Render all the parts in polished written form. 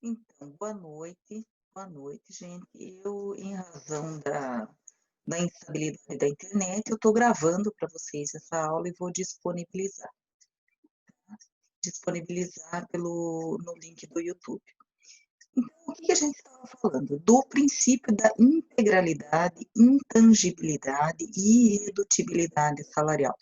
Então, boa noite, gente. Eu, em razão da instabilidade da internet, eu estou gravando para vocês essa aula e vou disponibilizar no link do YouTube. Então, o que a gente estava falando? Do princípio da integralidade, intangibilidade e irredutibilidade salarial.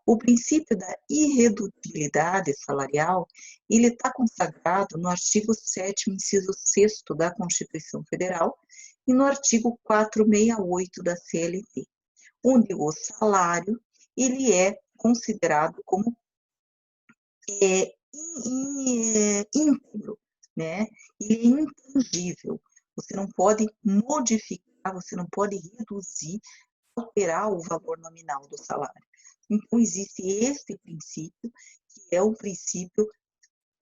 O princípio da irredutibilidade salarial, ele está consagrado no artigo 7º, inciso 6º da Constituição Federal e no artigo 468 da CLT, onde o salário, ele é considerado como íntegro, né? Ele é intangível. Você não pode modificar, você não pode reduzir, alterar o valor nominal do salário. Então, existe este princípio, que é o princípio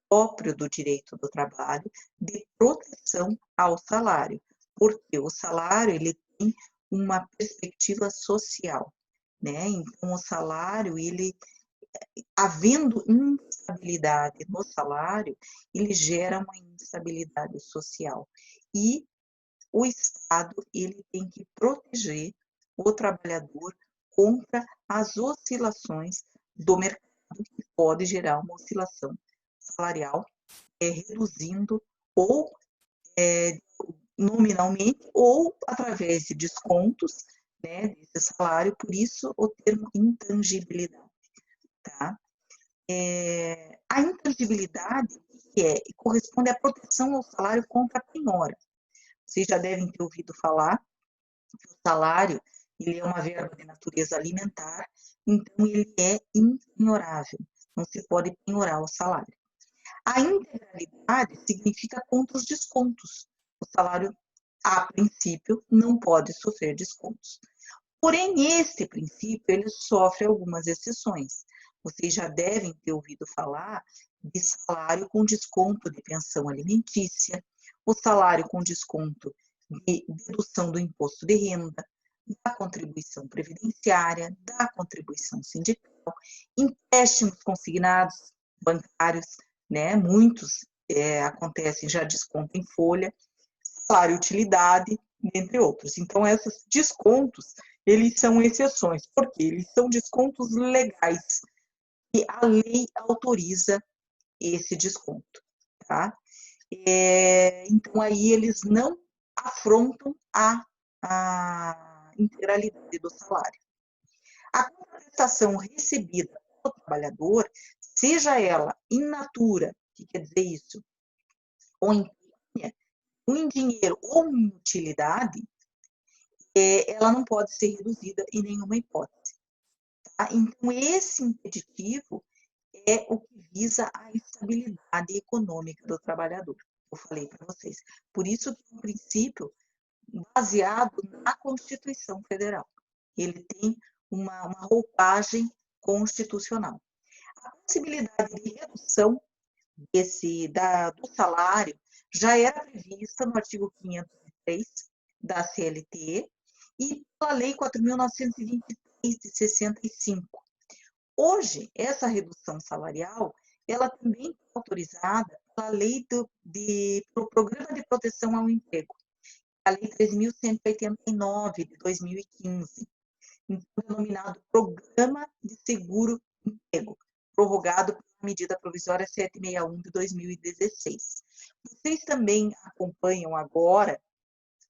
próprio do direito do trabalho, de proteção ao salário, porque o salário ele tem uma perspectiva social, né? Então, o salário, ele, havendo instabilidade no salário, ele gera uma instabilidade social. E o Estado, ele tem que proteger o trabalhador contra as oscilações do mercado, que pode gerar uma oscilação salarial, reduzindo ou nominalmente ou através de descontos, né, desse salário, por isso o termo intangibilidade, tá? A intangibilidade, corresponde à proteção ao salário contra a penhora. Vocês já devem ter ouvido falar que o salário, ele é uma verba de natureza alimentar, então ele é impenhorável, não se pode penhorar o salário. A integralidade significa contra os descontos. O salário, a princípio, não pode sofrer descontos. Porém, este princípio, ele sofre algumas exceções. Vocês já devem ter ouvido falar de salário com desconto de pensão alimentícia, o salário com desconto de dedução do imposto de renda, da contribuição previdenciária, da contribuição sindical, empréstimos consignados bancários, né? Muitos acontecem já desconto em folha, salário utilidade, entre outros. Então, esses descontos, eles são exceções, porque eles são descontos legais e a lei autoriza esse desconto, tá? Então, aí eles não afrontam a integralidade do salário. A compensação recebida pelo trabalhador, seja ela in natura, que quer dizer isso, ou em pecúnia, ou em dinheiro ou em utilidade, ela não pode ser reduzida em nenhuma hipótese. Tá? Então, esse impeditivo é o que visa a estabilidade econômica do trabalhador. Eu falei para vocês. Por isso que é um princípio baseado na Constituição Federal. Ele tem uma roupagem constitucional. A possibilidade de redução do salário já era prevista no artigo 503 da CLT e pela Lei 4.923 de 65. Hoje, essa redução salarial, ela também é autorizada pela Lei pelo Programa de Proteção ao Emprego, a Lei 3.189 de 2015, então denominado Programa de Seguro Emprego, prorrogado pela medida provisória 761 de 2016. Vocês também acompanham agora,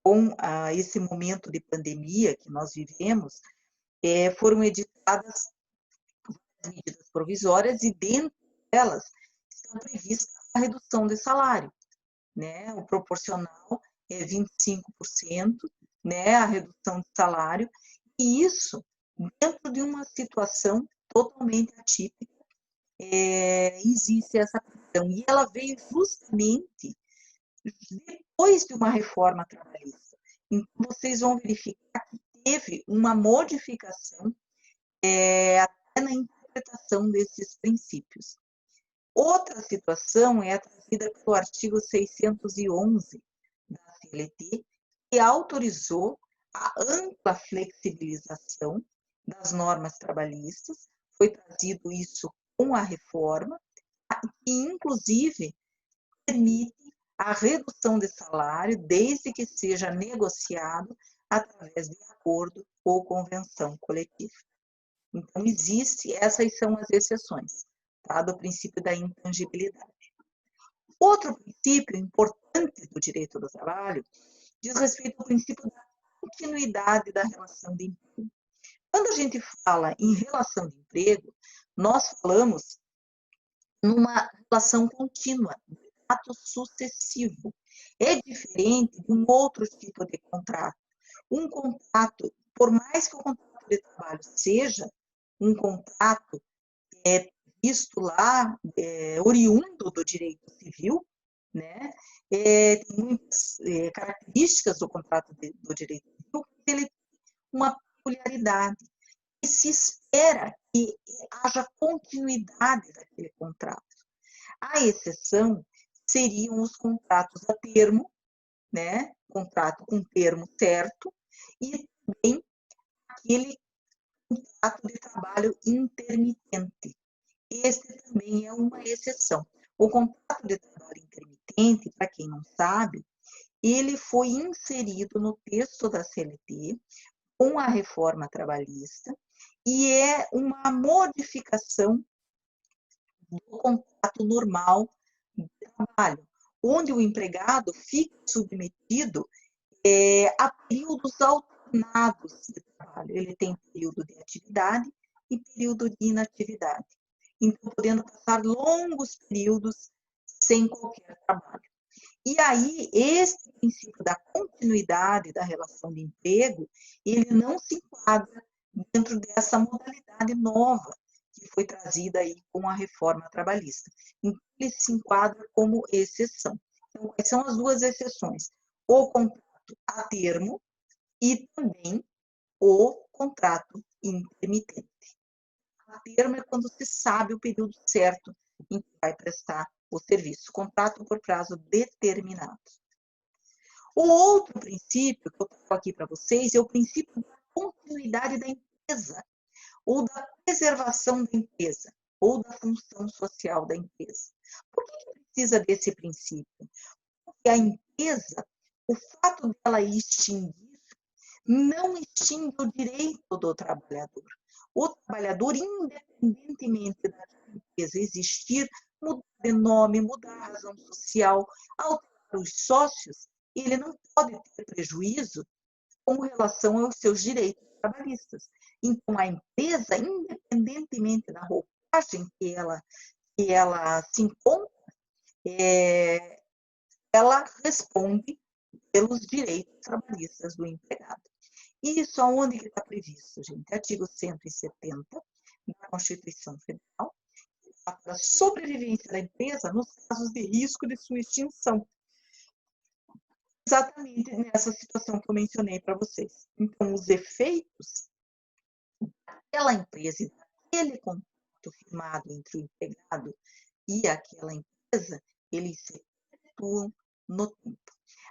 com esse momento de pandemia que nós vivemos, foram editadas medidas provisórias e dentro delas está prevista a redução de salário, né? O proporcional é 25%, né? A redução de salário, e isso dentro de uma situação totalmente atípica, existe essa questão. E ela veio justamente depois de uma reforma trabalhista. Então, vocês vão verificar que teve uma modificação até na interpretação desses princípios. Outra situação é trazida pelo artigo 611 da CLT, que autorizou a ampla flexibilização das normas trabalhistas, foi trazido isso com a reforma, que inclusive permite a redução de salário, desde que seja negociado através de acordo ou convenção coletiva. Então, essas são as exceções, tá, do princípio da intangibilidade. Outro princípio importante do direito do trabalho diz respeito ao princípio da continuidade da relação de emprego. Quando a gente fala em relação de emprego, nós falamos numa relação contínua, de ato sucessivo. É diferente de um outro tipo de contrato. Um contrato, por mais que o contrato de trabalho seja um contrato visto lá, oriundo do direito civil, né? Tem muitas características do contrato do direito civil, ele tem uma peculiaridade, e se espera que haja continuidade daquele contrato. A exceção seriam os contratos a termo, né? Contrato com termo certo, e também aquele contrato de trabalho intermitente. Esse também é uma exceção. O contrato de trabalho intermitente, para quem não sabe, ele foi inserido no texto da CLT com a reforma trabalhista e é uma modificação do contrato normal de trabalho, onde o empregado fica submetido a períodos alternados de trabalho. Ele tem período de atividade e período de inatividade. Então, podendo passar longos períodos sem qualquer trabalho. E aí, esse princípio da continuidade da relação de emprego, ele não se enquadra dentro dessa modalidade nova que foi trazida aí com a reforma trabalhista. Então, ele se enquadra como exceção. Então, quais são as duas exceções? O contrato a termo e também o contrato intermitente. A termo é quando se sabe o período certo em que vai prestar o serviço. Contrato por prazo determinado. O outro princípio que eu trago aqui para vocês é o princípio da continuidade da empresa, ou da preservação da empresa, ou da função social da empresa. Por que precisa desse princípio? Porque a empresa, o fato dela extinguir, não extingue o direito do trabalhador. O trabalhador, independentemente da empresa existir, mudar de nome, mudar a razão social, alterar os sócios, ele não pode ter prejuízo com relação aos seus direitos trabalhistas. Então, a empresa, independentemente da roupagem que ela se encontra, ela responde pelos direitos trabalhistas do empregado. Isso aonde que está previsto, gente? Artigo 170 da Constituição Federal, para a sobrevivência da empresa nos casos de risco de sua extinção. Exatamente nessa situação que eu mencionei para vocês. Então, os efeitos daquela empresa e daquele contrato firmado entre o empregado e aquela empresa, eles se perpetuam no tempo.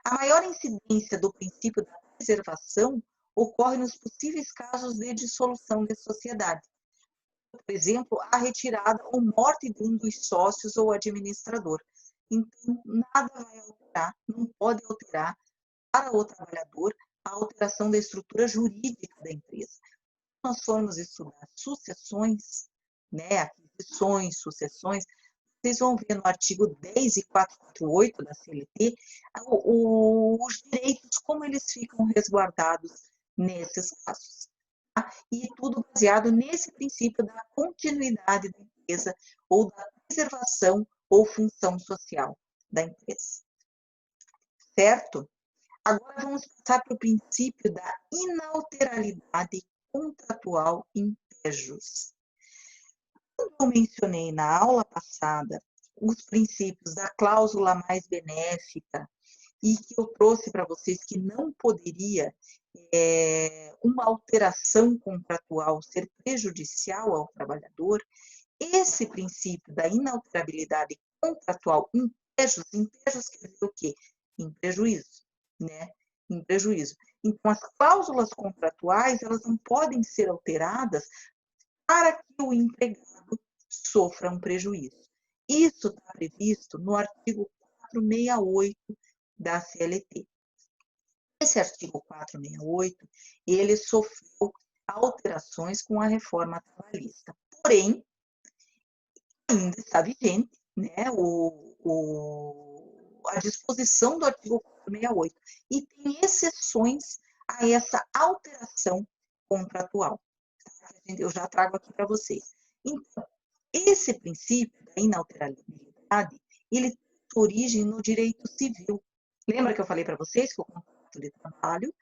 A maior incidência do princípio da preservação ocorre nos possíveis casos de dissolução de sociedade. Por exemplo, a retirada ou morte de um dos sócios ou administrador. Então, nada vai alterar, não pode alterar para o trabalhador a alteração da estrutura jurídica da empresa. Se nós formos estudar sucessões, né, aquisições, sucessões, vocês vão ver no artigo 10 e 448 da CLT os direitos, como eles ficam resguardados nesses casos. Tá? E tudo baseado nesse princípio da continuidade da empresa ou da preservação ou função social da empresa. Certo? Agora vamos passar para o princípio da inalterabilidade contratual impejus. Como eu mencionei na aula passada, os princípios da cláusula mais benéfica e que eu trouxe para vocês que não poderia uma alteração contratual ser prejudicial ao trabalhador, esse princípio da inalterabilidade contratual impejus quer dizer o quê? Em prejuízo, né? Em prejuízo. Então, as cláusulas contratuais, elas não podem ser alteradas para que o empregado sofra um prejuízo. Isso está previsto no artigo 468 da CLT. Esse artigo 468, ele sofreu alterações com a reforma trabalhista. Porém, ainda está vigente, né, a disposição do artigo 468 e tem exceções a essa alteração contratual. Eu já trago aqui para vocês. Então, esse princípio da inalterabilidade, ele tem origem no direito civil. Lembra que eu falei para vocês que o contrato de trabalho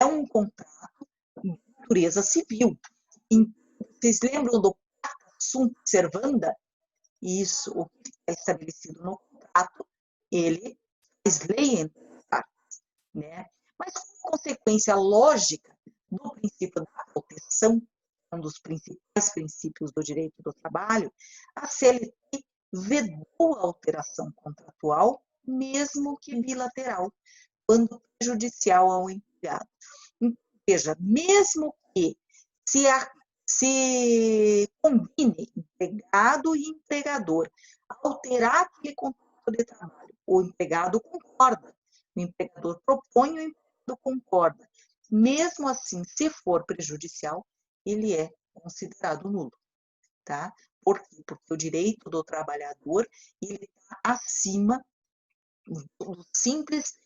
é um contrato de natureza civil. Então, vocês lembram do pacta sunt servanda? Isso, o que é estabelecido no contrato, ele faz lei entre as partes, né? Mas, como consequência lógica do princípio da proteção, um dos principais princípios do direito do trabalho, a CLT vedou a alteração contratual, mesmo que bilateral, quando prejudicial ao empregado. Então, veja, mesmo que se combine empregado e empregador, alterar aquele contrato de trabalho, o empregado concorda, o empregador propõe, o empregado concorda. Mesmo assim, se for prejudicial, ele é considerado nulo, tá? Por quê? Porque o direito do trabalhador, ele está acima do simples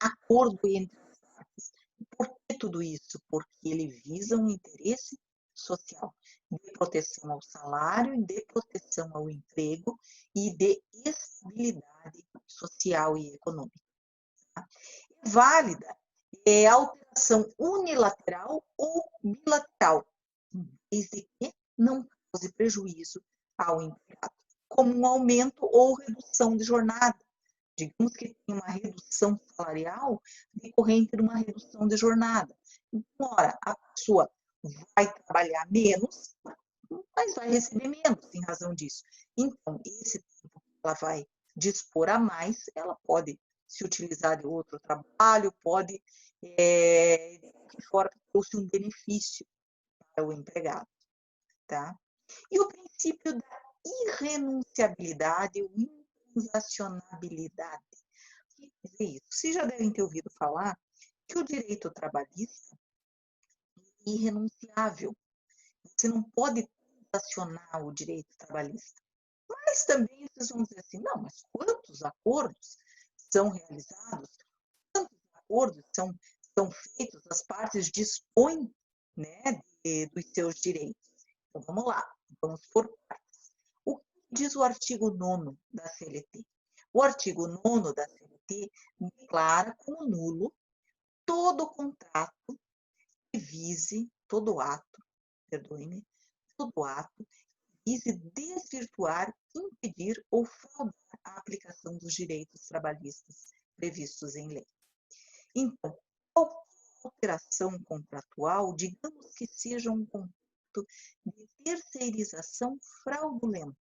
acordo entre as partes. Por que tudo isso? Porque ele visa um interesse social, de proteção ao salário, de proteção ao emprego e de estabilidade social e econômica. Tá? É válida alteração unilateral ou bilateral, desde que não cause prejuízo ao empregado, como um aumento ou redução de jornada. Digamos que tem uma redução salarial decorrente de uma redução de jornada. Então, ora, a pessoa vai trabalhar menos, mas vai receber menos em razão disso. Então, esse tempo que ela vai dispor a mais, ela pode se utilizar de outro trabalho, pode, de qualquer forma, trouxe um benefício para o empregado. Tá? E o princípio da irrenunciabilidade ou intransacionabilidade. O que quer dizer isso? Vocês já devem ter ouvido falar que o direito trabalhista é irrenunciável. Você não pode transacionar o direito trabalhista. Mas também vocês vão dizer assim, não, mas quantos acordos são realizados? Quantos acordos são feitos? As partes dispõem, né, dos seus direitos. Então, vamos lá, vamos por partes. O que diz o artigo 9º da CLT? O artigo 9º da CLT declara como nulo todo contrato que vise, todo ato, perdoe-me, todo ato que vise desvirtuar, impedir ou fraudar a aplicação dos direitos trabalhistas previstos em lei. Então, qualquer alteração contratual, digamos que seja um contrato de terceirização fraudulenta,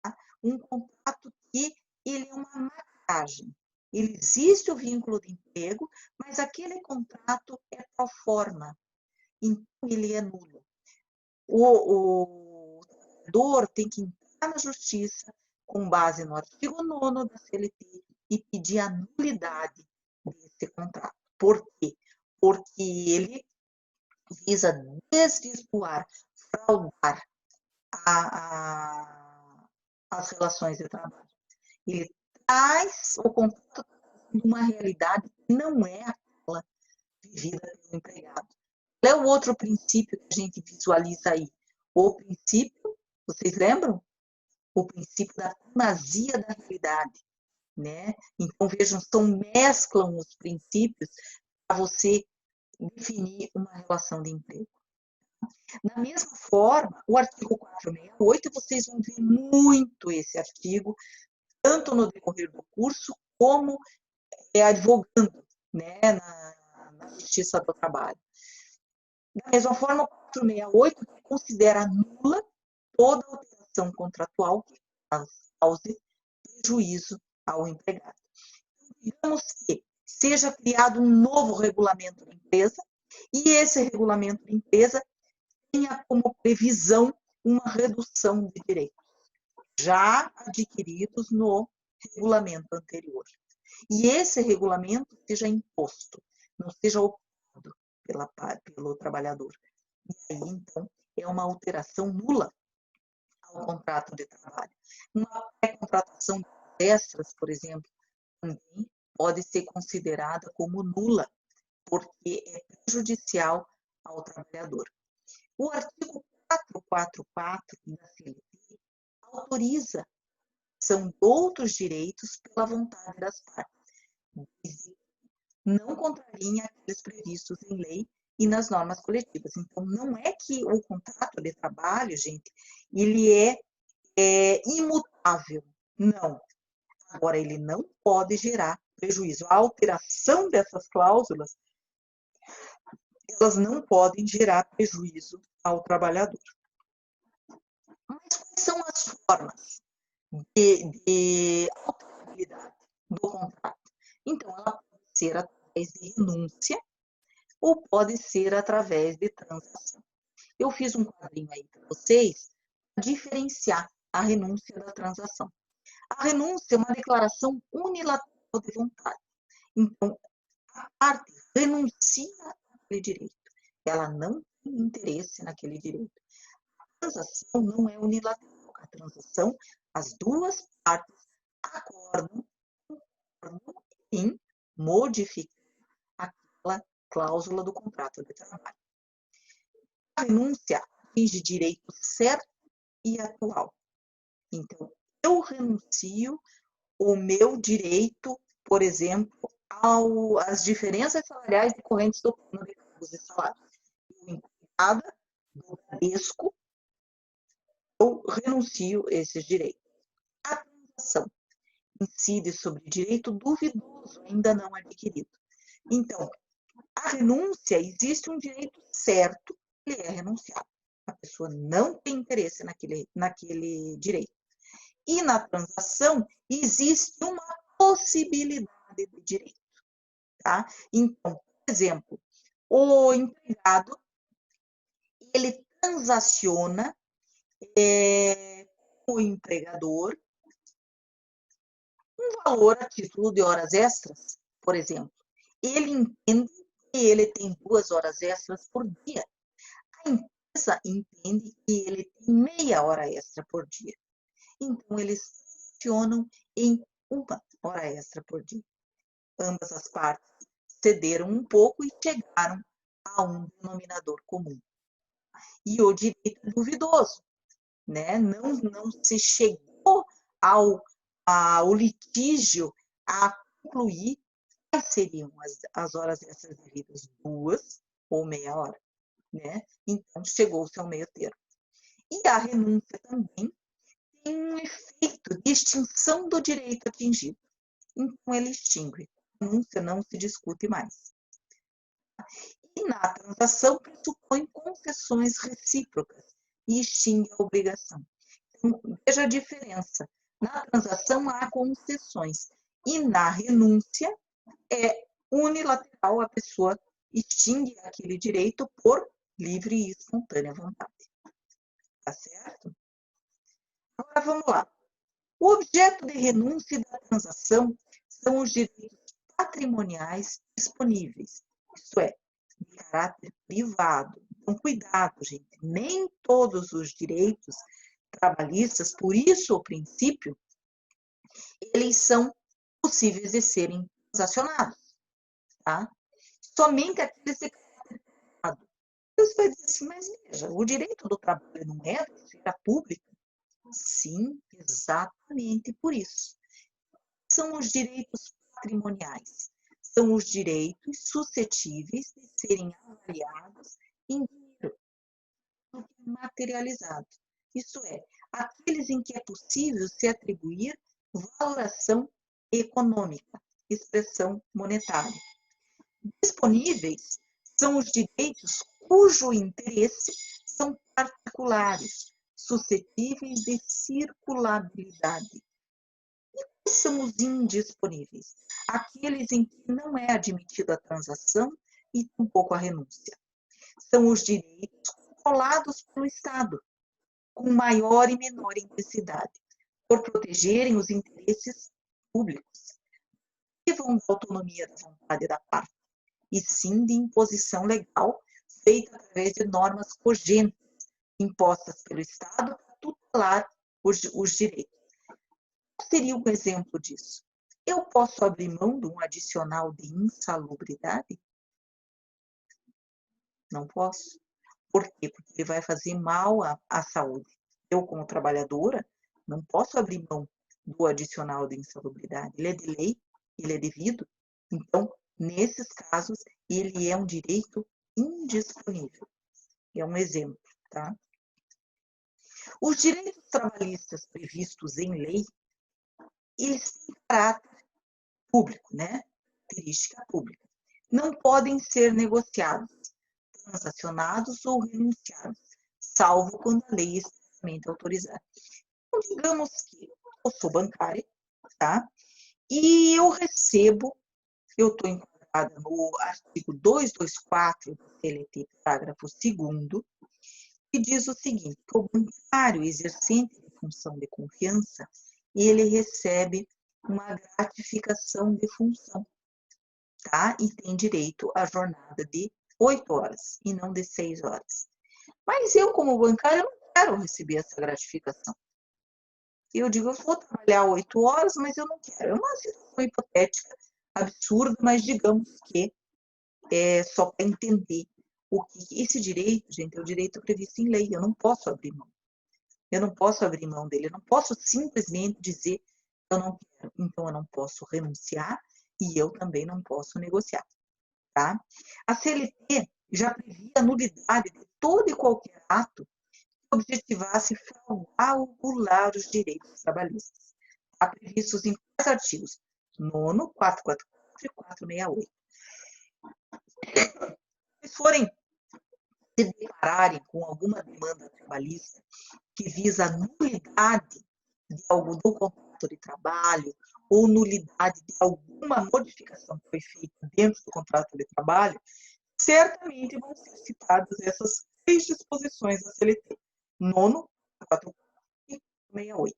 tá? Um contrato que ele é uma maquiagem. Ele existe o vínculo de emprego, mas aquele contrato é pro forma, então ele é nulo. O trabalhador tem que entrar na justiça com base no artigo 9º da CLT e pedir a nulidade desse contrato. Por quê? Porque ele visa desvirtuar, fraudar as relações de trabalho. Ele traz o contrato de uma realidade que não é aquela vivida pelo empregado. Qual é o outro princípio que a gente visualiza aí? O princípio, vocês lembram? O princípio da primazia da realidade, né? Então, vejam, mesclam os princípios para você definir uma relação de emprego. Da mesma forma, o artigo 468, vocês vão ver muito esse artigo, tanto no decorrer do curso, como advogando, né, na Justiça do Trabalho. Da mesma forma, o 468 considera nula toda alteração contratual que cause prejuízo ao empregado. Digamos que seja criado um novo regulamento de empresa e esse regulamento de empresa tenha como previsão uma redução de direitos já adquiridos no regulamento anterior. E esse regulamento seja imposto, não seja optado pelo trabalhador. E aí, então, é uma alteração nula ao contrato de trabalho. Uma pré-contratação de extras, por exemplo, também pode ser considerada como nula, porque é prejudicial ao trabalhador. O artigo 444 da CLT autoriza são de outros direitos pela vontade das partes, não contrariem aqueles previstos em lei e nas normas coletivas. Então, não é que o contrato de trabalho, gente, ele é imutável. Não. Agora, ele não pode gerar prejuízo. A alteração dessas cláusulas, elas não podem gerar prejuízo ao trabalhador. Mas quais são as formas de alterabilidade do contrato? Então, ela pode ser através de renúncia ou pode ser através de transação. Eu fiz um quadrinho aí para vocês para diferenciar a renúncia da transação. A renúncia é uma declaração unilateral de vontade. Então, a parte renuncia àquele direito. Ela não tem interesse naquele direito. A transação não é unilateral. A transação, as duas partes acordam em modificar aquela cláusula do contrato de trabalho. A renúncia atinge direito certo e atual. Então, eu renuncio o meu direito, por exemplo, às diferenças salariais decorrentes do plano de cargos e salários. Eu, empregada do Bradesco, eu renuncio esses direitos. A transação incide sobre direito duvidoso, ainda não adquirido. Então, a renúncia, existe um direito certo, ele é renunciado. A pessoa não tem interesse naquele direito. E na transação, existe uma possibilidade de direito. Tá? Então, por exemplo, o empregado, ele transaciona com o empregador um valor a título de horas extras, por exemplo. Ele entende que ele tem 2 horas extras por dia. A empresa entende que ele tem meia hora extra por dia. Então, eles funcionam em 1 hora extra por dia. Ambas as partes cederam um pouco e chegaram a um denominador comum. E o direito é duvidoso, né? Não se chegou ao litígio a concluir quais seriam as horas extras devidas, 2 ou meia hora, né? Então, chegou-se ao meio termo. E a renúncia também tem um efeito de extinção do direito atingido. Então, ele extingue. A renúncia não se discute mais. E na transação pressupõe concessões recíprocas e extingue a obrigação. Então, veja a diferença. Na transação há concessões e na renúncia é unilateral, a pessoa extingue aquele direito por livre e espontânea vontade. Tá certo? Agora vamos lá. O objeto de renúncia e da transação são os direitos patrimoniais disponíveis, isto é, de caráter privado. Então, cuidado, gente, nem todos os direitos trabalhistas, por isso o princípio, eles são possíveis de serem transacionados, tá? Somente aqueles de caráter privado. Você vai dizer assim, mas veja, o direito do trabalho não é da esfera pública? Sim, exatamente por isso. São os direitos patrimoniais. São os direitos suscetíveis de serem avaliados em dinheiro, materializado. Isto é, aqueles em que é possível se atribuir valoração econômica, expressão monetária. Disponíveis são os direitos cujo interesse são particulares, suscetíveis de circulabilidade. E quais são os indisponíveis? Aqueles em que não é admitida a transação e tampouco a renúncia. São os direitos controlados pelo Estado, com maior e menor intensidade, por protegerem os interesses públicos privam da autonomia da vontade da parte, e sim de imposição legal feita através de normas cogentes impostas pelo Estado para tutelar os direitos. Qual seria um exemplo disso? Eu posso abrir mão de um adicional de insalubridade? Não posso. Por quê? Porque ele vai fazer mal à saúde. Eu, como trabalhadora, não posso abrir mão do adicional de insalubridade. Ele é de lei, ele é devido. Então, nesses casos, ele é um direito indisponível. É um exemplo, tá? Os direitos trabalhistas previstos em lei, eles têm caráter público, né? Característica pública. Não podem ser negociados, transacionados ou renunciados, salvo quando a lei é expressamente autorizada. Então, digamos que eu sou bancária, tá? E eu estou enquadrada no artigo 224 do CLT, parágrafo 2º, que diz o seguinte, que o bancário exercente de função de confiança, ele recebe uma gratificação de função, tá? E tem direito à jornada de 8 horas e não de 6 horas. Mas eu, como bancário, não quero receber essa gratificação. Eu digo, eu vou trabalhar 8 horas, mas eu não quero. É uma situação hipotética, absurda, mas digamos que é só para entender o que esse direito, gente, é o direito previsto em lei. Eu não posso abrir mão. Eu não posso abrir mão dele. Eu não posso simplesmente dizer eu não quero. Então, eu não posso renunciar e eu também não posso negociar. Tá? A CLT já previa a nulidade de todo e qualquer ato que objetivasse fraudar ou burlar os direitos trabalhistas. Está previstos em quais artigos? 9º, 444 e 468. Se forem se depararem com alguma demanda trabalhista que visa a nulidade de algum do contrato de trabalho ou nulidade de alguma modificação que foi feita dentro do contrato de trabalho, certamente vão ser citadas essas 6 disposições da CLT, 9º, 4 e 68.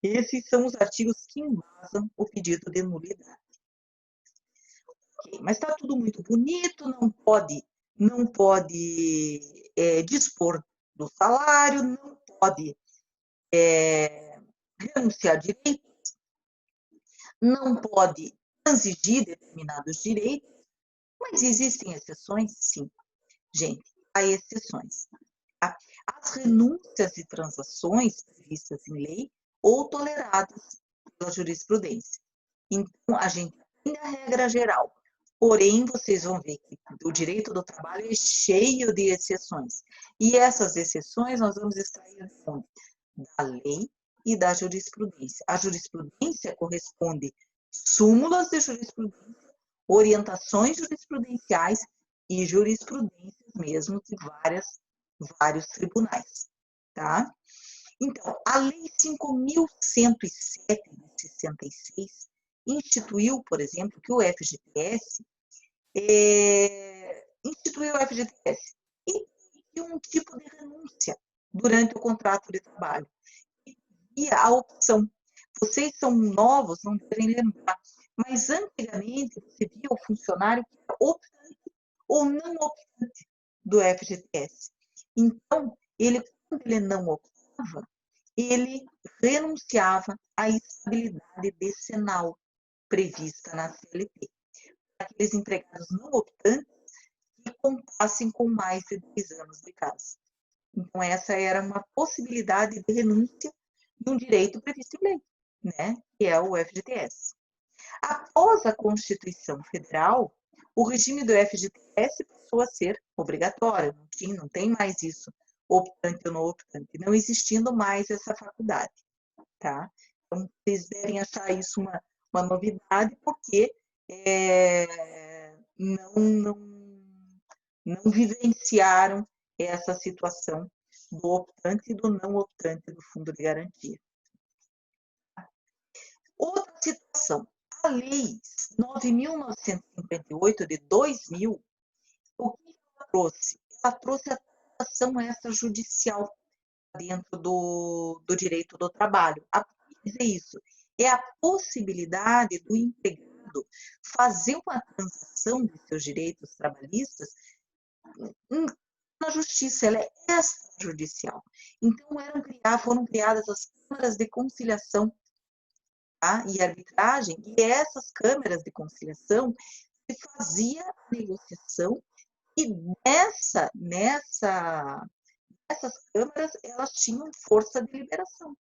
Esses são os artigos que embasam o pedido de nulidade. Okay, mas está tudo muito bonito, não pode dispor do salário, não pode renunciar direitos, não pode transigir determinados direitos, mas existem exceções? Sim. Gente, há exceções. As renúncias e transações previstas em lei ou toleradas pela jurisprudência. Então, a gente tem a regra geral, porém, vocês vão ver que o direito do trabalho é cheio de exceções. E essas exceções nós vamos extrair da lei e da jurisprudência. A jurisprudência corresponde súmulas de jurisprudência, orientações jurisprudenciais e jurisprudências mesmo de vários tribunais, tá? Então, a Lei 5.107 de 66 instituiu, por exemplo, que o FGTS instituiu o FGTS e um tipo de renúncia durante o contrato de trabalho. E a opção, vocês são novos, não devem lembrar, mas antigamente você via o funcionário que era optante ou não optante do FGTS. Então, quando ele não optava, ele renunciava à estabilidade decenal prevista na CLT. Aqueles empregados não optantes que contassem com mais de 2 anos de casa. Então, essa era uma possibilidade de renúncia de um direito previsto em lei, né? Que é o FGTS. Após a Constituição Federal, o regime do FGTS passou a ser obrigatório, não tem mais isso, optante ou não optante, não existindo mais essa faculdade, tá? Então, vocês devem achar isso uma novidade, porque não vivenciaram essa situação do optante e do não optante do fundo de garantia. Outra situação, a Lei 9.958 de 2000, o que ela trouxe? Ela trouxe a transação extrajudicial dentro do direito do trabalho. A que dizer isso? é a possibilidade do empregado fazer uma transação de seus direitos trabalhistas na justiça, ela é extrajudicial. Então, foram criadas as câmaras de conciliação, tá? E arbitragem, e essas câmaras de conciliação se fazia a negociação, e essas câmaras, elas tinham força de liberação,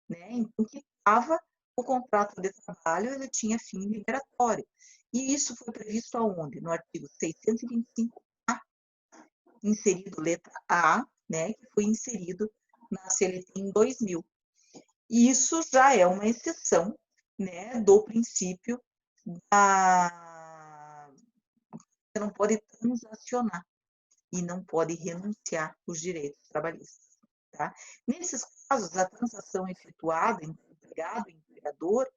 né? Então, que estava o contrato de trabalho, ele tinha fim liberatório. E isso foi previsto aonde? No artigo 625A, inserido letra A, né, que foi inserido na CLT em 2000. E isso já é uma exceção, né, do princípio da... Você não pode transacionar e não pode renunciar os direitos trabalhistas. Tá? Nesses casos, a transação efetuada entre empregado e empregador,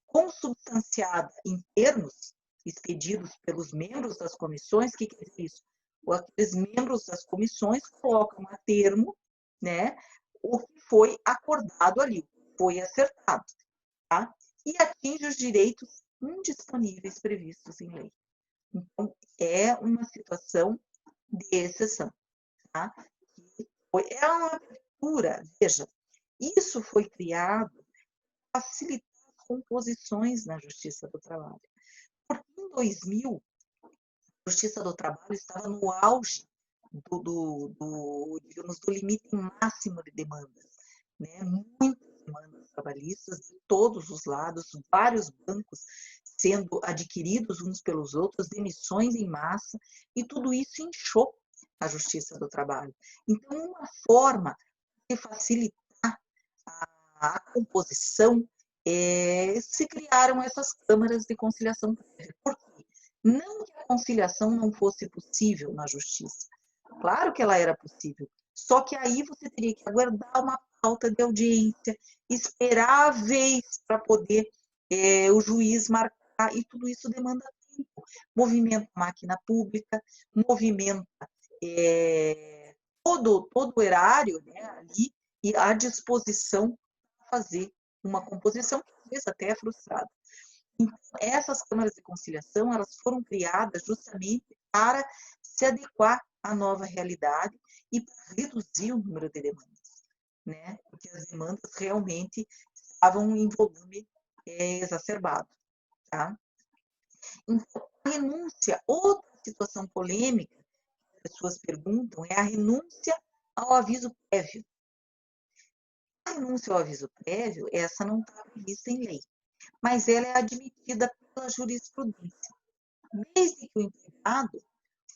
consubstanciada em termos expedidos pelos membros das comissões, o que quer dizer isso? Aqueles membros das comissões colocam a termo, né, o que foi acordado ali, foi acertado, tá? E atinge os direitos indisponíveis previstos em lei. Então, é uma situação de exceção, tá? É uma abertura, veja, isso foi criado para facilitar as composições na Justiça do Trabalho. Porque em 2000, a Justiça do Trabalho estava no auge digamos, do limite máximo de demandas, né? Muitas demandas trabalhistas de todos os lados, vários bancos sendo adquiridos uns pelos outros, demissões em massa, e tudo isso inchou a Justiça do Trabalho. Então, uma forma de facilitar a composição, se criaram essas câmaras de conciliação prévia. Por quê? Não que a conciliação não fosse possível na justiça. Claro que ela era possível. Só que aí você teria que aguardar uma pauta de audiência, esperar a vez para poder o juiz marcar, e tudo isso demanda tempo. Movimenta a máquina pública, movimenta todo o erário, né, ali, e à disposição para fazer uma composição que às vezes até é frustrada. Então, essas câmaras de conciliação, elas foram criadas justamente para se adequar à nova realidade e para reduzir o número de demandas, né? Porque as demandas realmente estavam em volume exacerbado, tá? Então, a renúncia, outra situação polêmica que as pessoas perguntam, é a renúncia ao aviso prévio. A renúncia ao aviso prévio, essa não está prevista em lei, mas ela é admitida pela jurisprudência, desde que o empregado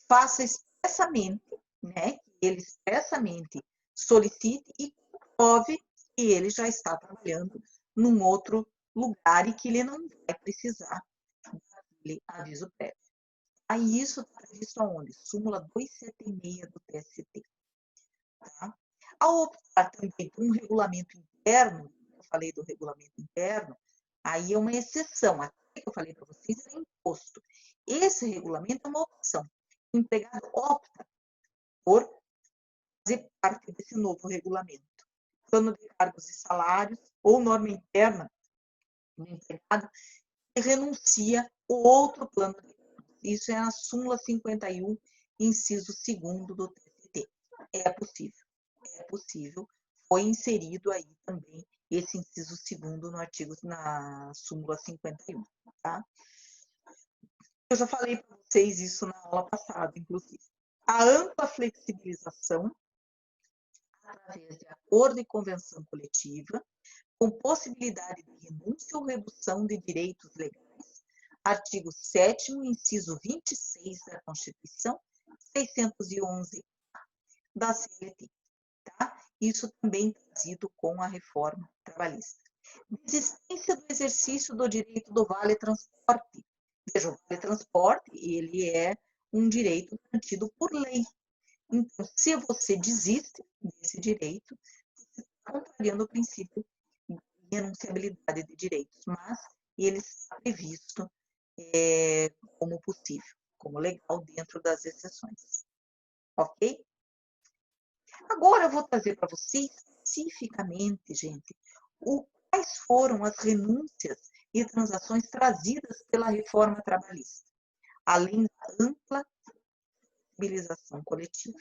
faça expressamente, né, que ele expressamente solicite e comprove que ele já está trabalhando num outro lugar e que ele não vai precisar daquele aviso prévio. Aí isso está previsto aonde? Súmula 276 do TST. Tá? Ao optar também por um regulamento interno, eu falei do regulamento interno, aí é uma exceção. Aqui que eu falei para vocês é imposto. Esse regulamento é uma opção. O empregado opta por fazer parte desse novo regulamento. Plano de cargos e salários ou norma interna do empregado e renuncia o outro plano de cargos. Isso é a súmula 51, inciso 2º do TST. É possível. É possível. Foi inserido aí também esse inciso 2º no artigo, na súmula 51, tá? Eu já falei para vocês isso na aula passada, inclusive. A ampla flexibilização através de acordo e convenção coletiva, com possibilidade de renúncia ou redução de direitos legais, artigo 7º, inciso 26 da Constituição, 611 da CLT. Tá? Isso também trazido com a reforma trabalhista. Desistência do exercício do direito do vale-transporte. Veja, o vale-transporte, ele é um direito garantido por lei. Então, se você desiste desse direito, você está contrariando o princípio de renunciabilidade de direitos, mas ele está previsto como possível, como legal dentro das exceções. Ok? Agora eu vou trazer para vocês especificamente, gente, quais foram as renúncias e transações trazidas pela reforma trabalhista, além da ampla flexibilização coletiva,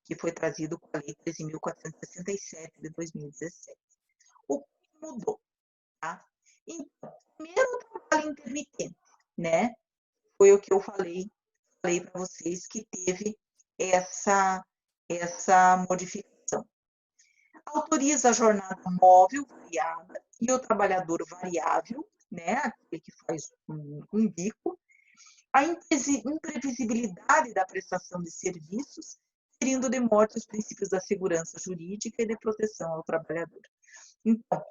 que foi trazido com a Lei 13.467 de 2017. O que mudou? Tá? Então, primeiro, o trabalho intermitente, né? Foi o que eu falei para vocês que teve essa modificação. Autoriza a jornada móvel variada e o trabalhador variável, né, aquele que faz um bico, a imprevisibilidade da prestação de serviços, ferindo de morte os princípios da segurança jurídica e de proteção ao trabalhador. Então,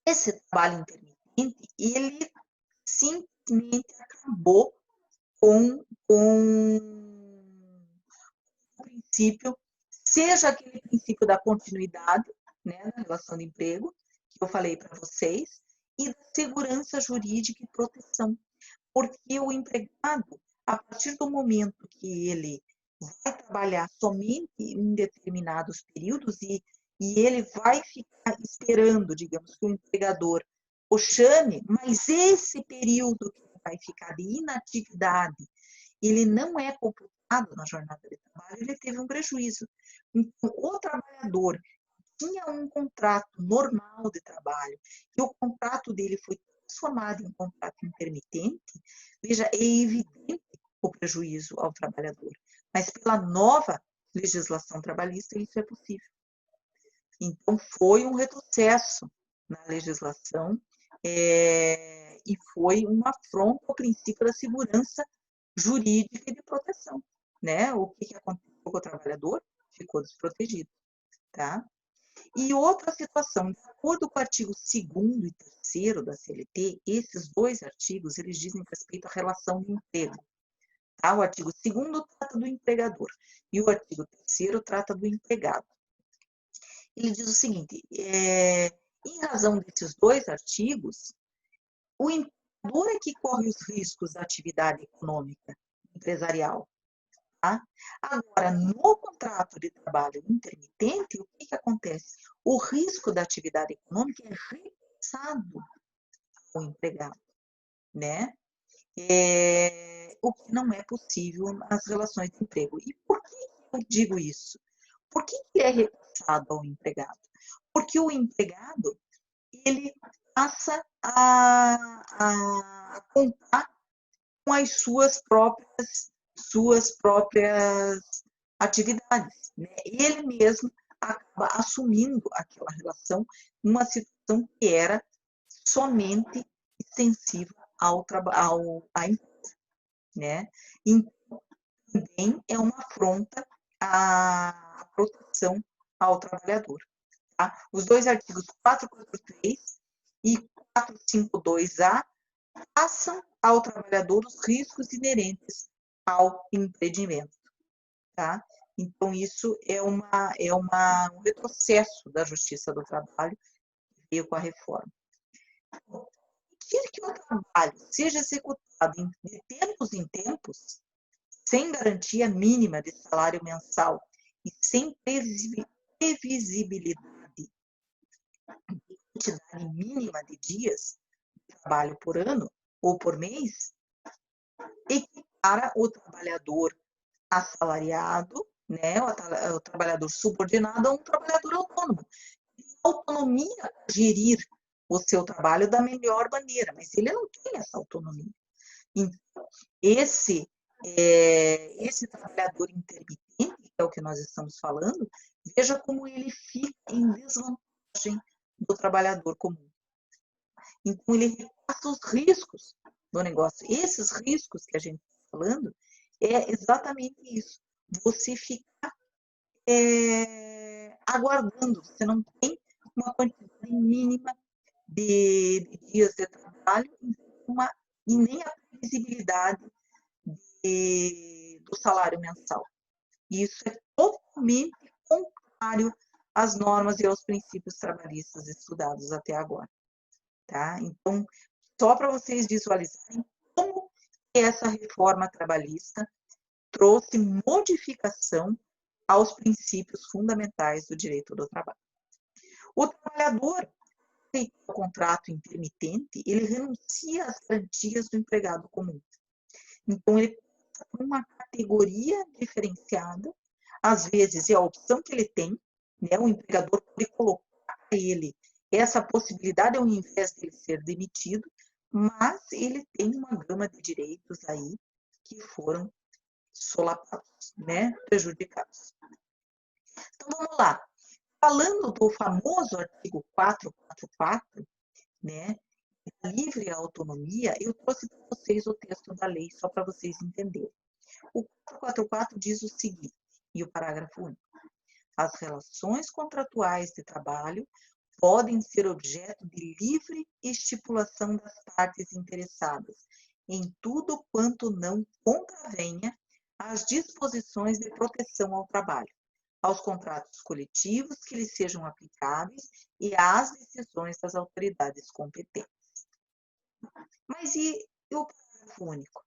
esse trabalho intermitente, ele simplesmente acabou com o princípio, seja aquele princípio da continuidade, né, na relação de emprego, que eu falei para vocês, e da segurança jurídica e proteção. Porque o empregado, a partir do momento que ele vai trabalhar somente em determinados períodos e ele vai ficar esperando, digamos, que o empregador o chame, mas esse período que vai ficar de inatividade, ele não é computado na jornada de trabalho, ele teve um prejuízo. Então, o trabalhador tinha um contrato normal de trabalho e o contrato dele foi transformado em contrato intermitente, veja, é evidente o prejuízo ao trabalhador, mas pela nova legislação trabalhista isso é possível. Então, foi um retrocesso na legislação e foi uma afronta ao princípio da segurança jurídica e de proteção, né? O que aconteceu com o trabalhador? Ficou desprotegido, tá? E outra situação, de acordo com o artigo 2º e 3º da CLT, esses dois artigos, eles dizem respeito à relação de emprego. Tá? O artigo 2º trata do empregador e o artigo 3º trata do empregado. Ele diz o seguinte, em razão desses dois artigos, o empregador é que corre os riscos da atividade econômica empresarial. Tá? Agora, no contrato de trabalho intermitente, o que acontece? O risco da atividade econômica é repassado ao empregado, né? O que não é possível nas relações de emprego. E por que eu digo isso? Por que é repassado ao empregado? Porque o empregado, ele passa a contar com as suas próprias atividades. Né? Ele mesmo acaba assumindo aquela relação numa situação que era somente extensiva à empresa. Né? Então, também é uma afronta à proteção ao trabalhador. Tá? Os dois artigos 443 e 452A passam ao trabalhador os riscos inerentes ao empreendimento. Tá? Então, isso é um retrocesso da Justiça do Trabalho que veio com a reforma. Que o trabalho seja executado de tempos em tempos, sem garantia mínima de salário mensal e sem previsibilidade de quantidade mínima de dias de trabalho por ano ou por mês, equipara o trabalhador assalariado, né, o trabalhador subordinado a um trabalhador autônomo. Autonomia para gerir o seu trabalho da melhor maneira, mas ele não tem essa autonomia. Então, esse trabalhador intermitente, que é o que nós estamos falando, veja como ele fica em desvantagem do trabalhador comum. Então, ele repassa os riscos do negócio. Esses riscos que a gente está falando é exatamente isso. Você ficar aguardando, você não tem uma quantidade mínima de dias de trabalho e nem a previsibilidade do salário mensal. Isso é totalmente contrário às normas e aos princípios trabalhistas estudados até agora. Tá? Então, só para vocês visualizarem como essa reforma trabalhista trouxe modificação aos princípios fundamentais do direito do trabalho. O trabalhador aceitar o contrato intermitente, ele renuncia às garantias do empregado comum. Então, ele passa por uma categoria diferenciada, às vezes é a opção que ele tem, né? O empregador pode colocar para ele essa possibilidade ao invés de ele ser demitido, mas ele tem uma gama de direitos aí que foram solapados, né? Prejudicados. Então, vamos lá. Falando do famoso artigo 444, né? Livre autonomia, eu trouxe para vocês o texto da lei, só para vocês entenderem. O 444 diz o seguinte, e o parágrafo único: as relações contratuais de trabalho podem ser objeto de livre estipulação das partes interessadas, em tudo quanto não contravenha às disposições de proteção ao trabalho, aos contratos coletivos que lhes sejam aplicáveis e às decisões das autoridades competentes. Mas e o parágrafo único?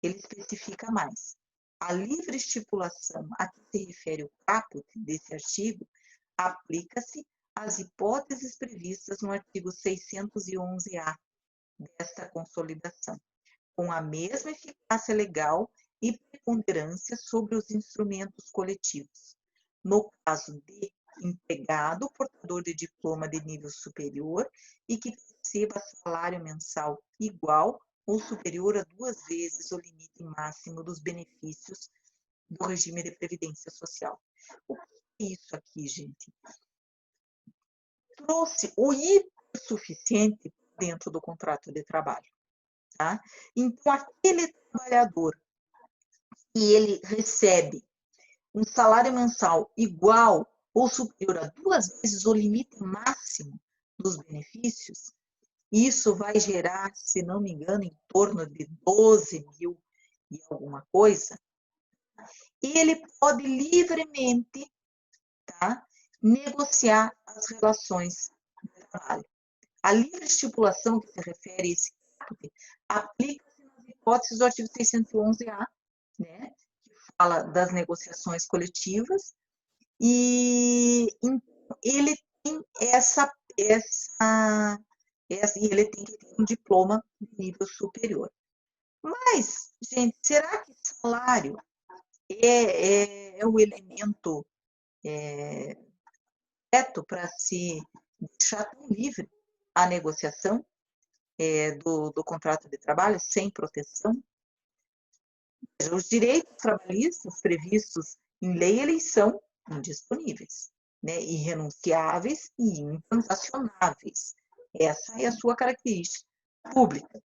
Ele especifica mais. A livre estipulação a que se refere o caput desse artigo aplica-se às hipóteses previstas no artigo 611-A desta consolidação, com a mesma eficácia legal e preponderância sobre os instrumentos coletivos. No caso de empregado portador de diploma de nível superior e que receba salário mensal igual ou superior a 2 vezes o limite máximo dos benefícios do regime de previdência social. O que é isso aqui, gente? Trouxe o hipossuficiente dentro do contrato de trabalho, tá? Então, aquele trabalhador que ele recebe um salário mensal igual ou superior a 2 vezes o limite máximo dos benefícios, isso vai gerar, se não me engano, em torno de 12 mil e alguma coisa, e ele pode livremente, tá, negociar as relações de trabalho. A livre estipulação que se refere a esse caput aplica-se nas hipóteses do artigo 611-A, né, que fala das negociações coletivas, e ele tem ele tem que ter um diploma de nível superior. Mas, gente, será que salário é o elemento correto para se deixar tão livre a negociação do contrato de trabalho sem proteção? Os direitos trabalhistas previstos em lei, eles são indisponíveis, né? Irrenunciáveis e intransacionáveis. Essa é a sua característica pública.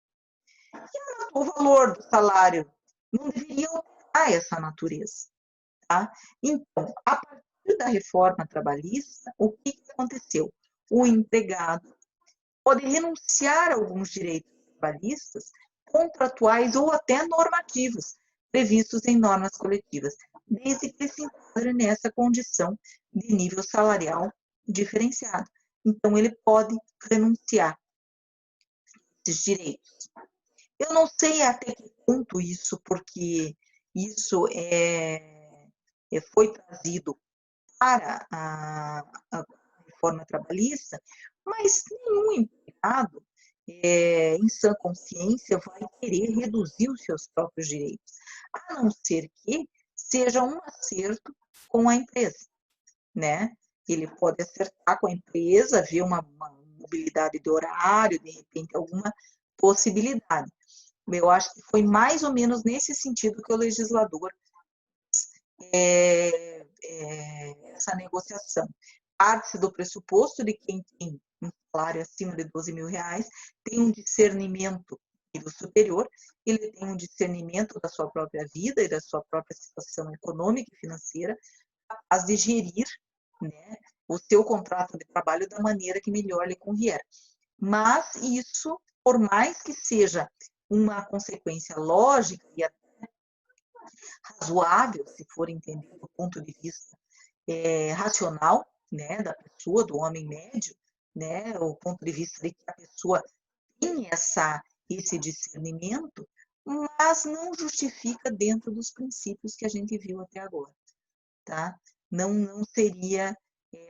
E o valor do salário não deveria alterar essa natureza, tá? Então, a partir da reforma trabalhista, o que aconteceu? O empregado pode renunciar a alguns direitos trabalhistas, contratuais ou até normativos, previstos em normas coletivas, desde que se enquadre nessa condição de nível salarial diferenciado. Então, ele pode renunciar a esses direitos. Eu não sei até que ponto isso, porque isso foi trazido para a reforma trabalhista, mas nenhum empregado, em sã consciência, vai querer reduzir os seus próprios direitos, a não ser que seja um acerto com a empresa, né? Ele pode acertar com a empresa, ver uma mobilidade de horário, de repente alguma possibilidade. Eu acho que foi mais ou menos nesse sentido que o legislador essa negociação. Parte-se do pressuposto de quem tem um salário acima de 12 mil reais tem um discernimento nível superior, ele tem um discernimento da sua própria vida e da sua própria situação econômica e financeira, capaz de gerir, né, o seu contrato de trabalho da maneira que melhor lhe convier. Mas isso, por mais que seja uma consequência lógica e até razoável, se for entendido do ponto de vista racional, né, da pessoa, do homem médio, né, o ponto de vista de que a pessoa tem esse discernimento, mas não justifica dentro dos princípios que a gente viu até agora, tá? Não seria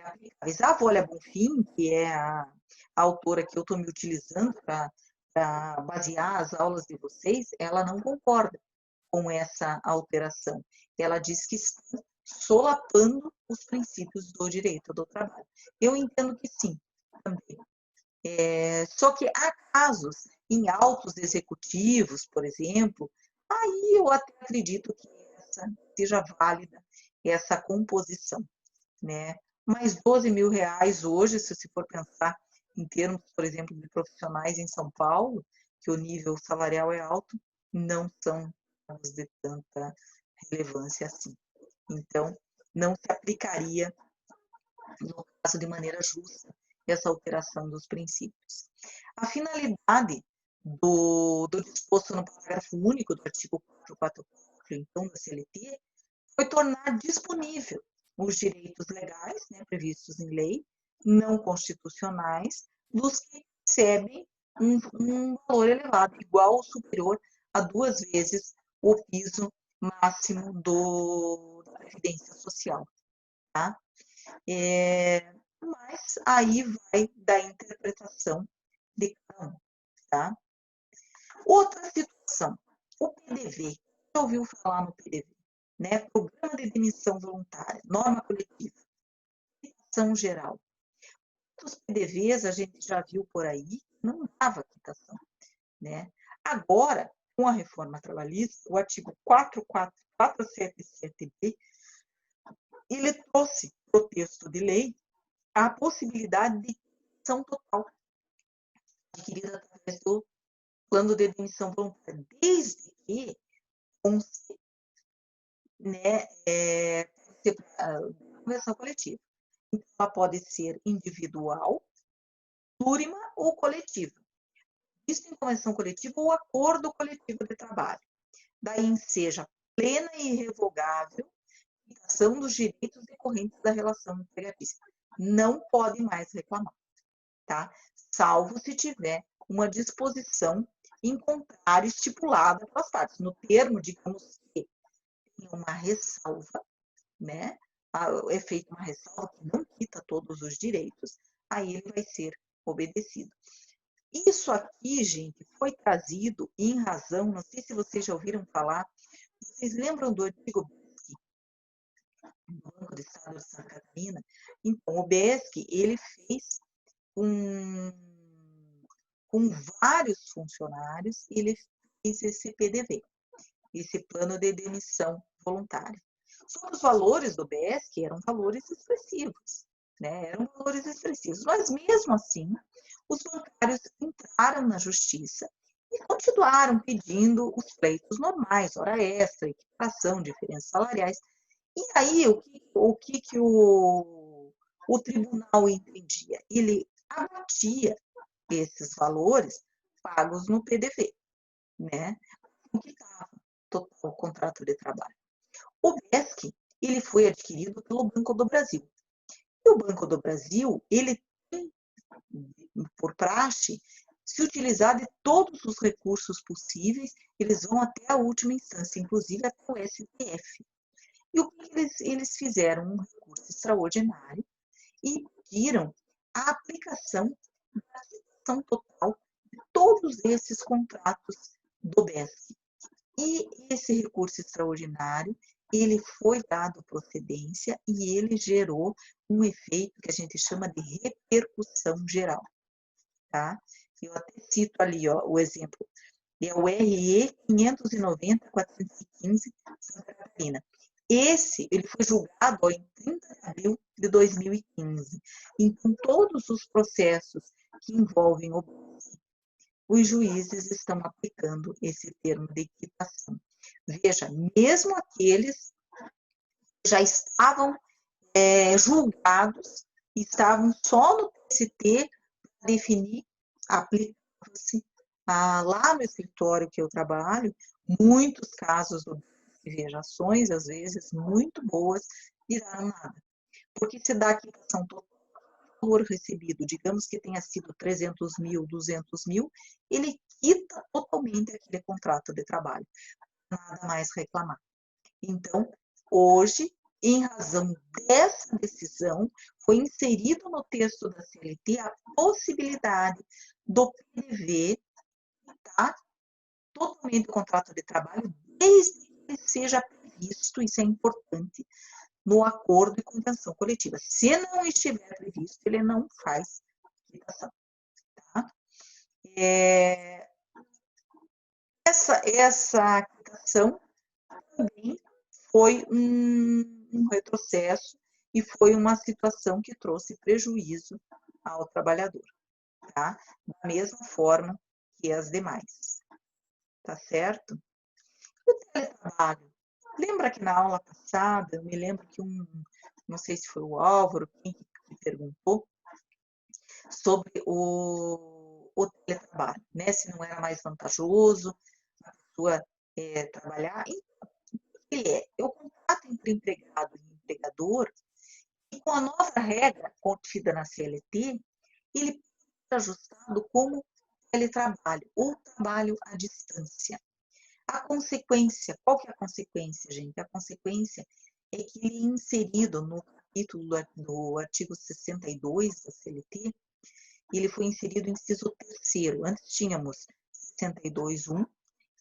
aplicável. A Folha Bonfim, que é a A autora que eu estou me utilizando para basear as aulas de vocês, ela não concorda com essa alteração. Ela diz que está solapando os princípios do direito do trabalho. Eu entendo que sim, também. Só que há casos em altos executivos, por exemplo, aí eu até acredito que essa seja válida, essa composição, né? Mas 12 mil reais hoje, se você for pensar em termos, por exemplo, de profissionais em São Paulo, que o nível salarial é alto, não são de tanta relevância assim. Então, não se aplicaria, no caso, de maneira justa, essa alteração dos princípios. A finalidade do disposto no parágrafo único do artigo 444, então, da CLT, foi tornar disponível os direitos legais, né, previstos em lei, não constitucionais, dos que recebem um valor elevado, igual ou superior a 2 vezes o piso máximo da Previdência Social. Tá? Mas aí vai da interpretação de cada um. Tá? Outra situação, o PDV. Você ouviu falar no PDV? Né? Programa de demissão voluntária, norma coletiva, quitação geral. Os PDVs a gente já viu por aí, não dava quitação. Né? Agora, com a reforma trabalhista, o artigo 477B, ele trouxe para o texto de lei a possibilidade de quitação total, adquirida através do plano de demissão voluntária, desde que conste, né, convenção coletiva. Então, ela pode ser individual, plurima ou coletiva. Isso em convenção coletiva ou acordo coletivo de trabalho. Daí enseja plena e irrevogável quitação dos direitos decorrentes da relação empregatícia. Não pode mais reclamar, tá? Salvo se tiver uma disposição em contrário estipulada pelas partes. No termo, digamos que tem uma ressalva, né? É feita uma ressalva que não quita todos os direitos, aí ele vai ser obedecido. Isso aqui, gente, foi trazido em razão, não sei se vocês já ouviram falar, vocês lembram do antigo BESC, do Banco do Estado de Santa Catarina? Então, o BESC, ele fez com vários funcionários, ele fez esse PDV, esse plano de demissão voluntária. Só que os valores do BESC eram valores expressivos, né? Eram valores expressivos, mas mesmo assim, os bancários entraram na justiça e continuaram pedindo os pleitos normais, hora extra, equiparação, diferenças salariais. E aí, o tribunal entendia? Ele abatia esses valores pagos no PDV, né? O que estava total o contrato de trabalho. O BESC, ele foi adquirido pelo Banco do Brasil. E o Banco do Brasil, ele tem, por praxe, se utilizar de todos os recursos possíveis, eles vão até a última instância, inclusive até o STF. E o que eles fizeram? Um recurso extraordinário e pediram a aplicação da quitação total de todos esses contratos do BESC. E esse recurso extraordinário, ele foi dado procedência e ele gerou um efeito que a gente chama de repercussão geral, tá? Eu até cito ali, ó, o exemplo, é o RE 590-415, Santa Catarina. Ele foi julgado ó, em 30 de abril de 2015. Então, todos os processos que envolvem os juízes estão aplicando esse termo de equitação. Veja, mesmo aqueles que já estavam julgados, estavam só no TST para definir, aplicava-se lá no escritório que eu trabalho, muitos casos de vejações, às vezes muito boas, viraram nada. Porque se dá a quitação total, o valor recebido, digamos que tenha sido 300 mil, 200 mil, ele quita totalmente aquele contrato de trabalho. Nada mais reclamar. Então, hoje, em razão dessa decisão, foi inserido no texto da CLT a possibilidade do PDV estar totalmente o contrato de trabalho, desde que ele seja previsto, isso é importante, no acordo de convenção coletiva. Se não estiver previsto, ele não faz quitação. Tá? Essa quitação também foi um retrocesso e foi uma situação que trouxe prejuízo ao trabalhador, tá? Da mesma forma que as demais, tá certo? O teletrabalho. Lembra que na aula passada, eu me lembro que não sei se foi o Álvaro, quem que perguntou, sobre o teletrabalho, né? Se não era mais vantajoso a pessoa trabalhar. Então, ele é o contrato entre empregado e empregador, e com a nova regra contida na CLT, ele pode ser ajustado como teletrabalho ou trabalho à distância. A consequência, qual que é a consequência, gente? A consequência é que ele é inserido no capítulo do artigo 62 da CLT, ele foi inserido em inciso 3º. Antes tínhamos 62.1,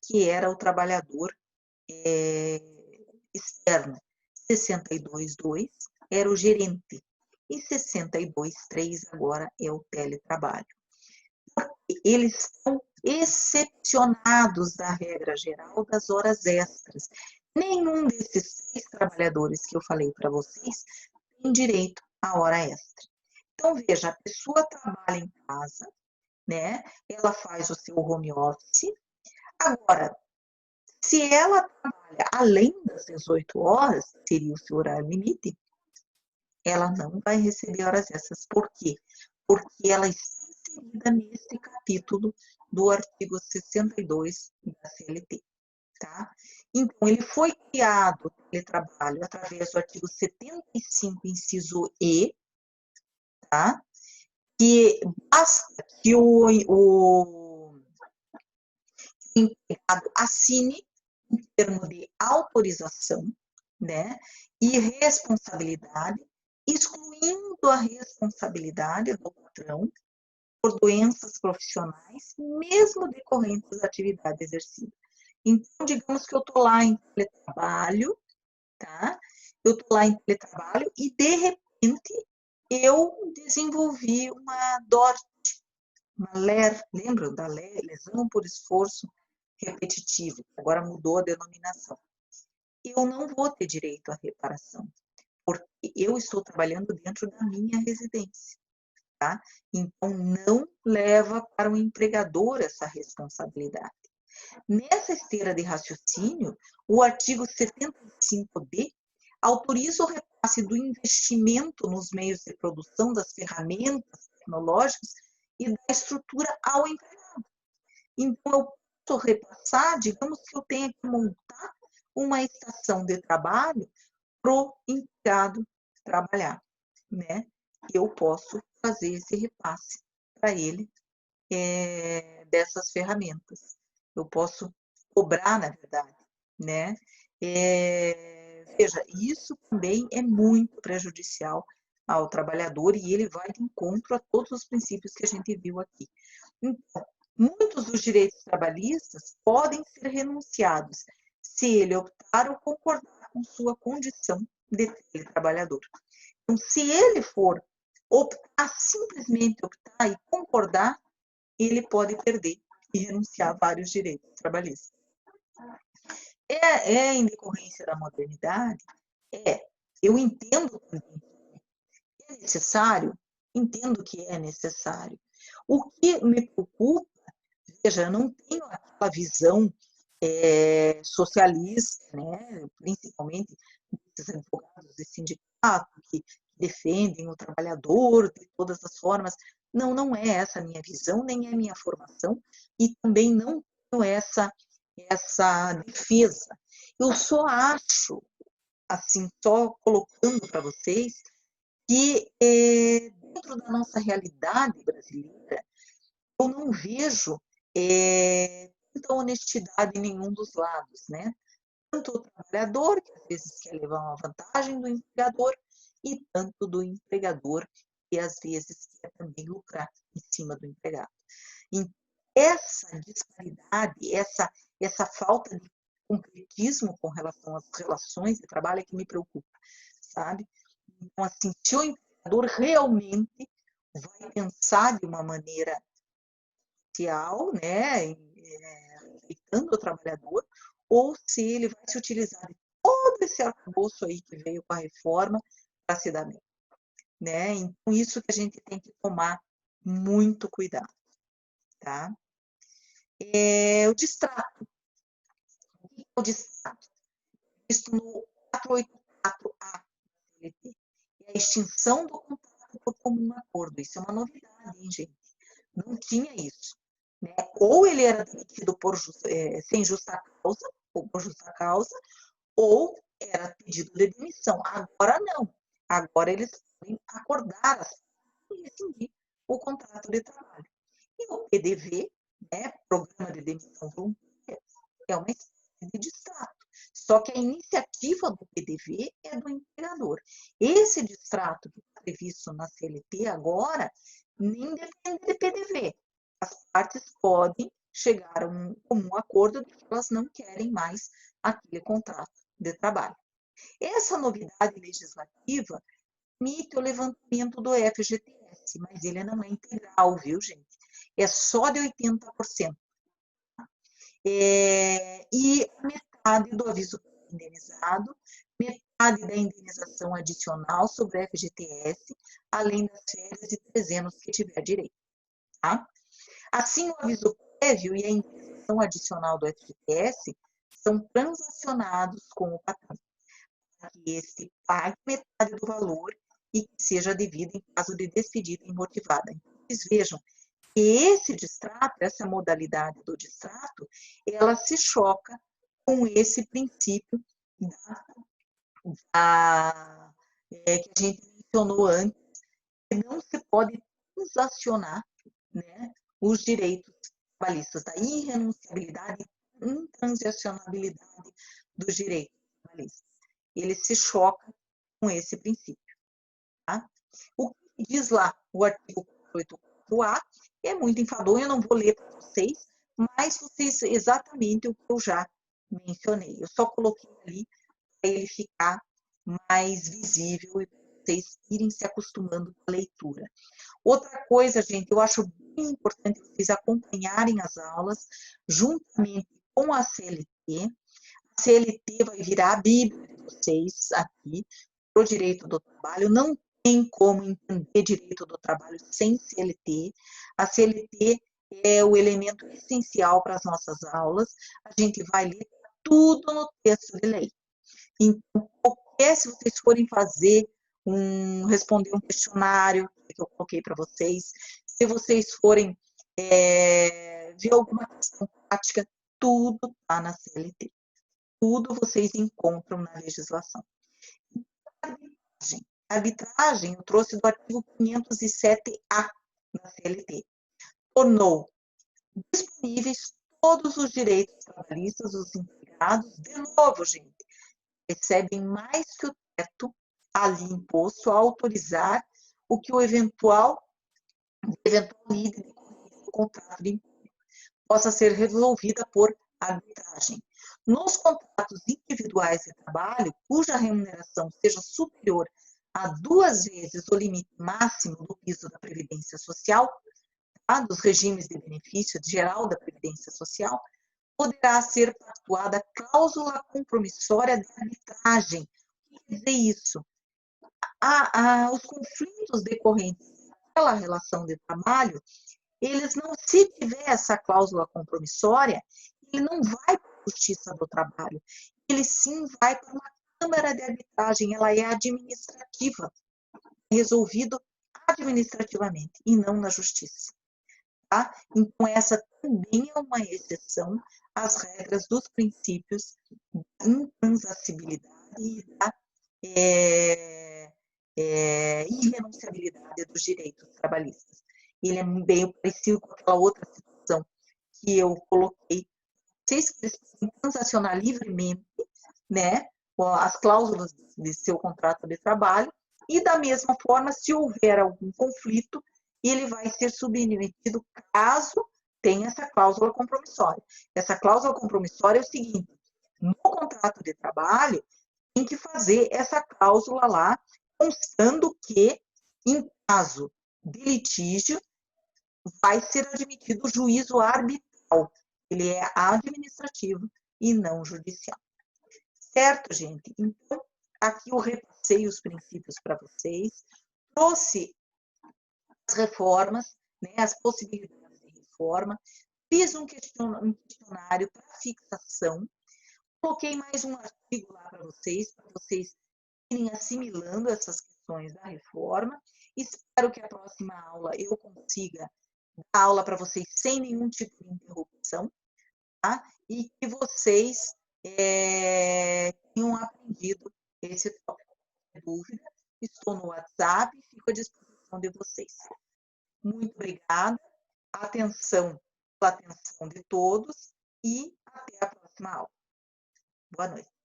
que era o trabalhador externo. 62.2 era o gerente. E 62.3 agora é o teletrabalho. Eles são excepcionados da regra geral das horas extras. Nenhum desses 3 trabalhadores que eu falei para vocês tem direito à hora extra. Então, veja, a pessoa trabalha em casa, né? Ela faz o seu home office. Agora, se ela trabalha além das 18 horas, seria o seu horário limite, ela não vai receber horas extras. Por quê? Porque ela está inserida nesse capítulo do artigo 62 da CLT. Tá? Então, ele foi criado, o teletrabalho, através do artigo 75, inciso E, tá? Que basta que o empregado assine um termo de autorização, né, e responsabilidade, excluindo a responsabilidade do patrão por doenças profissionais, mesmo decorrentes da atividade exercida. Então, digamos que eu estou lá em teletrabalho, tá? Eu estou lá em teletrabalho e, de repente, eu desenvolvi uma DORT, uma LER, lembram da LER? Lesão por esforço repetitivo, agora mudou a denominação. Eu não vou ter direito à reparação, porque eu estou trabalhando dentro da minha residência, tá? Então, não leva para o empregador essa responsabilidade. Nessa esteira de raciocínio, o artigo 75D autoriza o repasse do investimento nos meios de produção, das ferramentas tecnológicas e da estrutura ao empregado. Então, eu posso repassar, digamos que eu tenha que montar uma estação de trabalho para o empregado trabalhar, né? Eu posso fazer esse repasse para ele dessas ferramentas. Eu posso cobrar, na verdade, né? Veja, isso também é muito prejudicial ao trabalhador e ele vai de encontro a todos os princípios que a gente viu aqui. Então, muitos dos direitos trabalhistas podem ser renunciados se ele optar ou concordar com sua condição de trabalhador. Então, se ele for optar, simplesmente optar e concordar, ele pode perder e renunciar a vários direitos trabalhistas. Em decorrência da modernidade? Eu entendo também que é necessário, entendo que é necessário. O que me preocupa, veja, eu não tenho aquela visão socialista, né, principalmente desses advogados de sindicato que defendem o trabalhador de todas as formas. Não, não é essa a minha visão, nem é a minha formação, e também não tenho essa defesa. Eu só acho, assim, só colocando para vocês, que dentro da nossa realidade brasileira, eu não vejo muita honestidade em nenhum dos lados, né? tanto o trabalhador, que às vezes quer levar uma vantagem do empregador, e tanto do empregador, que às vezes quer também lucrar em cima do empregado. E essa disparidade, essa falta de concretismo com relação às relações de trabalho é que me preocupa, sabe? Então, assim, se o empregador realmente vai pensar de uma maneira social, né, respeitando o trabalhador, ou se ele vai se utilizar de todo esse arcabouço aí que veio com a reforma para se dar bem, né? Então, isso que a gente tem que tomar muito cuidado, tá? O distrato. O que é o distrato? Visto no 484A da CLT. É a extinção do contrato por comum acordo. Isso é uma novidade, hein, gente? Não tinha isso. Né? Ou ele era demitido sem justa causa, ou por justa causa, ou era pedido de demissão. Agora não. Agora eles podem acordar e rescindir o contrato de trabalho. E o PDV, né, Programa de Demissão Voluntária, é uma espécie de distrato. Só que a iniciativa do PDV é do empregador. Esse distrato que está previsto na CLT agora nem depende de PDV. As partes podem chegar a um comum acordo de que elas não querem mais aquele contrato de trabalho. Essa novidade legislativa permite o levantamento do FGTS, mas ele não é integral, viu, gente? É só de 80%. E metade do aviso indenizado, metade da indenização adicional sobre o FGTS, além das férias e 300 que tiver direito. Tá? Assim, o aviso prévio e a indenização adicional do FGTS são transacionados com o patrão, para que este pague metade do valor e que seja devido em caso de despedida imotivada. Então, vocês vejam que esse distrato, essa modalidade do distrato, ela se choca com esse princípio que a gente mencionou antes, que não se pode transacionar, né, os direitos trabalhistas, da irrenunciabilidade e intransacionabilidade dos direitos trabalhistas. Ele se choca com esse princípio. Tá? O que diz lá o artigo 484A é muito enfadonho, eu não vou ler para vocês, mas vocês exatamente o que eu já mencionei. Eu só coloquei ali para ele ficar mais visível e vocês irem se acostumando com a leitura. Outra coisa, gente, eu acho bem importante vocês acompanharem as aulas juntamente com a CLT. A CLT vai virar a Bíblia de vocês aqui, para o direito do trabalho. Não tem como entender direito do trabalho sem CLT. A CLT é o elemento essencial para as nossas aulas. A gente vai ler tudo no texto de lei. Então, se vocês forem responder um questionário que eu coloquei para vocês, se vocês forem ver alguma questão prática, tudo está na CLT. Tudo vocês encontram na legislação. Arbitragem. Arbitragem, eu trouxe do artigo 507A da CLT. Tornou disponíveis todos os direitos trabalhistas dos empregados. De novo, gente, recebem mais que o teto ali imposto a autorizar o que o eventual líder do contrato de emprego possa ser resolvida por arbitragem. Nos contratos individuais de trabalho, cuja remuneração seja superior a 2 vezes o limite máximo do piso da Previdência Social, tá? Dos regimes de benefício geral da Previdência Social, poderá ser pactuada a cláusula compromissória de arbitragem. O que quer dizer isso? Os conflitos decorrentes daquela relação de trabalho, eles não, se tiver essa cláusula compromissória, ele não vai para a Justiça do Trabalho, ele sim vai para uma Câmara de Arbitragem, ela é administrativa, resolvido administrativamente e não na Justiça. Tá? Então, essa também é uma exceção às regras dos princípios da intransacibilidade e da irrenunciabilidade dos direitos trabalhistas. Ele é bem parecido com aquela outra situação que eu coloquei. Vocês que eles podem transacionar livremente, né, as cláusulas de seu contrato de trabalho, e da mesma forma, se houver algum conflito, ele vai ser submetido caso tenha essa cláusula compromissória. Essa cláusula compromissória é o seguinte: no contrato de trabalho, tem que fazer essa cláusula lá, constando que, em caso de litígio, vai ser admitido o juízo arbitral. Ele é administrativo e não judicial. Certo, gente? Então, aqui eu repassei os princípios para vocês, trouxe as reformas, né, as possibilidades de reforma, fiz um questionário para fixação, coloquei mais um artigo lá para vocês irem assimilando essas questões da reforma. Espero que a próxima aula eu consiga dar aula para vocês sem nenhum tipo de interrupção, tá? E que vocês tenham aprendido esse tópico. Qualquer dúvida, estou no WhatsApp e fico à disposição de vocês. Muito obrigada, atenção de todos e até a próxima aula. Boa noite.